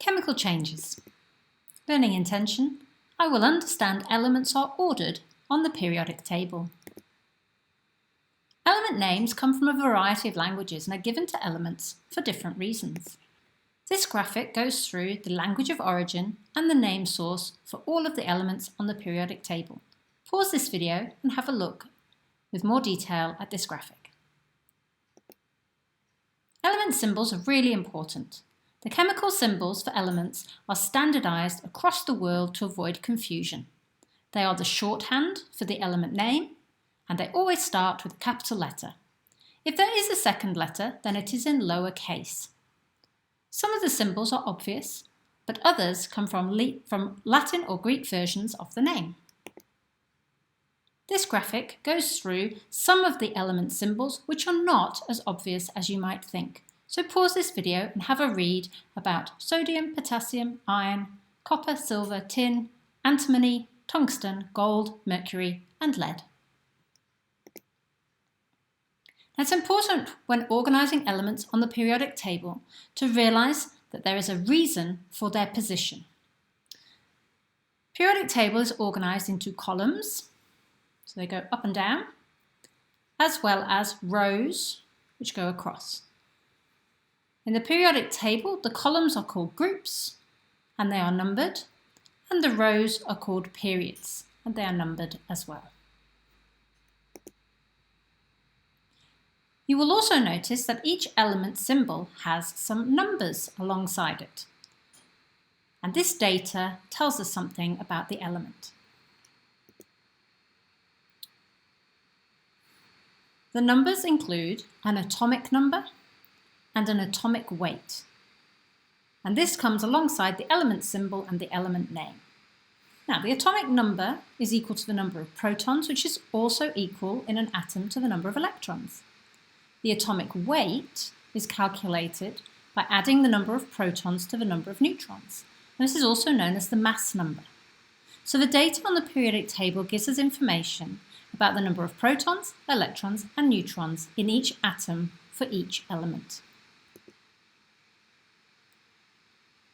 Chemical changes. Learning intention. I will understand elements are ordered on the periodic table. Element names come from a variety of languages and are given to elements for different reasons. This graphic goes through the language of origin and the name source for all of the elements on the periodic table. Pause this video and have a look with more detail at this graphic. Element symbols are really important. The chemical symbols for elements are standardized across the world to avoid confusion. They are the shorthand for the element name, and they always start with a capital letter. If there is a second letter, then it is in lower case. Some of the symbols are obvious, but others come from Latin or Greek versions of the name. This graphic goes through some of the element symbols which are not as obvious as you might think. So pause this video and have a read about sodium, potassium, iron, copper, silver, tin, antimony, tungsten, gold, mercury, and lead. Now, it's important when organising elements on the periodic table to realise that there is a reason for their position. Periodic table is organised into columns, so they go up and down, as well as rows which go across. In the periodic table, the columns are called groups and they are numbered, and the rows are called periods and they are numbered as well. You will also notice that each element symbol has some numbers alongside it. And this data tells us something about the element. The numbers include an atomic number and an atomic weight. And this comes alongside the element symbol and the element name. Now, the atomic number is equal to the number of protons, which is also equal in an atom to the number of electrons. The atomic weight is calculated by adding the number of protons to the number of neutrons. And this is also known as the mass number. So the data on the periodic table gives us information about the number of protons, electrons, and neutrons in each atom for each element.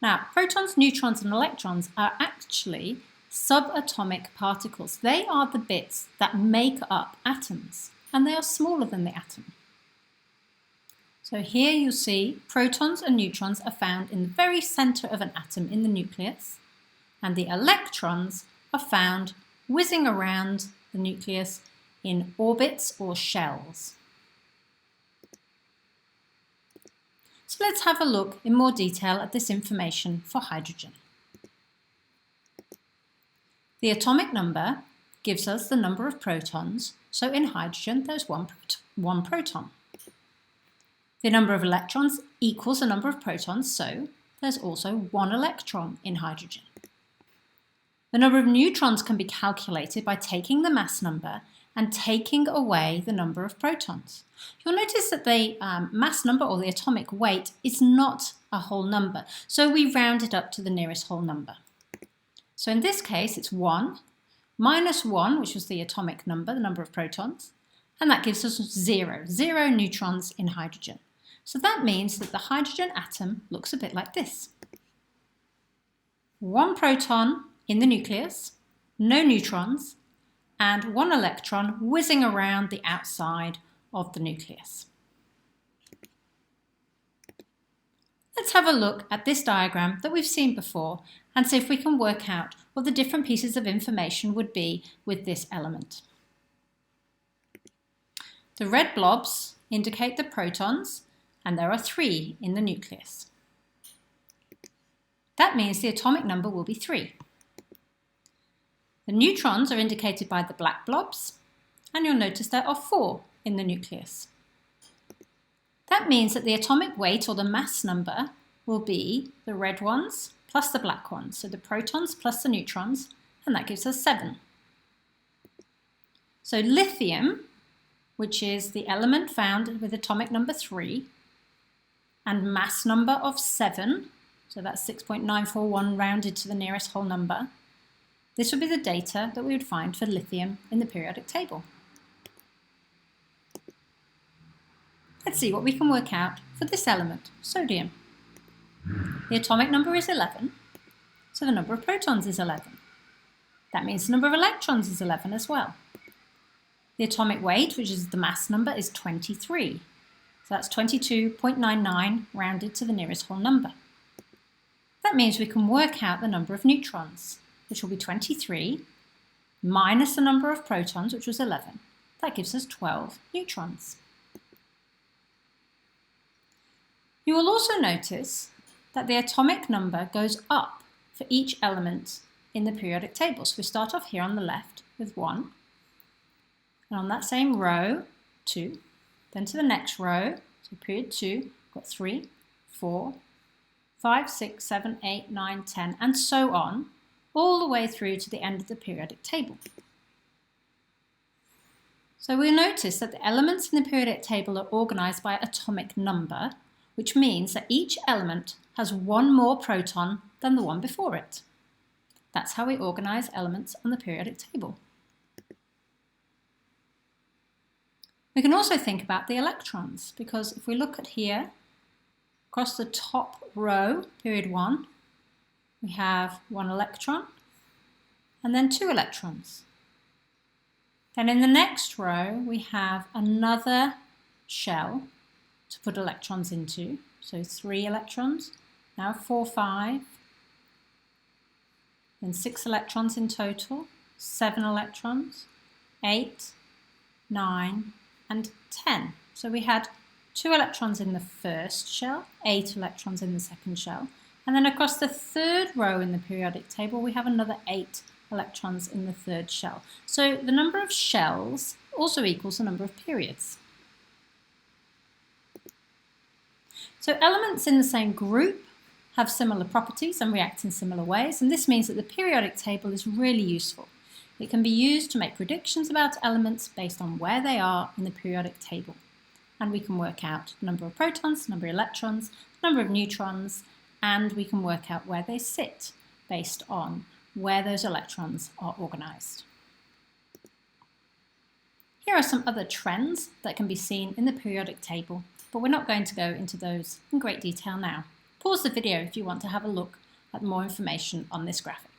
Now, protons, neutrons, and electrons are actually subatomic particles. They are the bits that make up atoms, and they are smaller than the atom. So here you see protons and neutrons are found in the very centre of an atom in the nucleus, and the electrons are found whizzing around the nucleus in orbits or shells. So let's have a look in more detail at this information for hydrogen. The atomic number gives us the number of protons, so in hydrogen there's one proton. The number of electrons equals the number of protons, so there's also one electron in hydrogen. The number of neutrons can be calculated by taking the mass number and taking away the number of protons. You'll notice that the mass number or the atomic weight is not a whole number, so we round it up to the nearest whole number. So in this case, it's 1 minus 1, which was the atomic number, the number of protons, and that gives us 0 neutrons in hydrogen. So that means that the hydrogen atom looks a bit like this. 1 proton in the nucleus, no neutrons, and 1 electron whizzing around the outside of the nucleus. Let's have a look at this diagram that we've seen before and see if we can work out what the different pieces of information would be with this element. The red blobs indicate the protons, and there are 3 in the nucleus. That means the atomic number will be 3. The neutrons are indicated by the black blobs, and you'll notice there are 4 in the nucleus. That means that the atomic weight or the mass number will be the red ones plus the black ones, so the protons plus the neutrons, and that gives us 7. So lithium, which is the element found with atomic number 3 and mass number of 7, so that's 6.941 rounded to the nearest whole number, this would be the data that we would find for lithium in the periodic table. Let's see what we can work out for this element, sodium. The atomic number is 11, so the number of protons is 11. That means the number of electrons is 11 as well. The atomic weight, which is the mass number, is 23. So that's 22.99 rounded to the nearest whole number. That means we can work out the number of neutrons, which will be 23 minus the number of protons, which was 11. That gives us 12 neutrons. You will also notice that the atomic number goes up for each element in the periodic table. So we start off here on the left with 1, and on that same row, 2, then to the next row, so period 2, we've got 3, 4, 5, 6, 7, 8, 9, 10, and so on, all the way through to the end of the periodic table. So we'll notice that the elements in the periodic table are organised by atomic number, which means that each element has one more proton than the one before it. That's how we organise elements on the periodic table. We can also think about the electrons, because if we look at here, across the top row, period 1, we have 1 electron and then 2 electrons. Then in the next row, we have another shell to put electrons into. So 3 electrons, now 4, 5, then 6 electrons in total, 7 electrons, 8, 9, and 10. So we had 2 electrons in the first shell, 8 electrons in the second shell, and then across the third row in the periodic table, we have another 8 electrons in the third shell. So the number of shells also equals the number of periods. So elements in the same group have similar properties and react in similar ways, and this means that the periodic table is really useful. It can be used to make predictions about elements based on where they are in the periodic table. And we can work out the number of protons, number of electrons, number of neutrons, and we can work out where they sit based on where those electrons are organised. Here are some other trends that can be seen in the periodic table, but we're not going to go into those in great detail now. Pause the video if you want to have a look at more information on this graphic.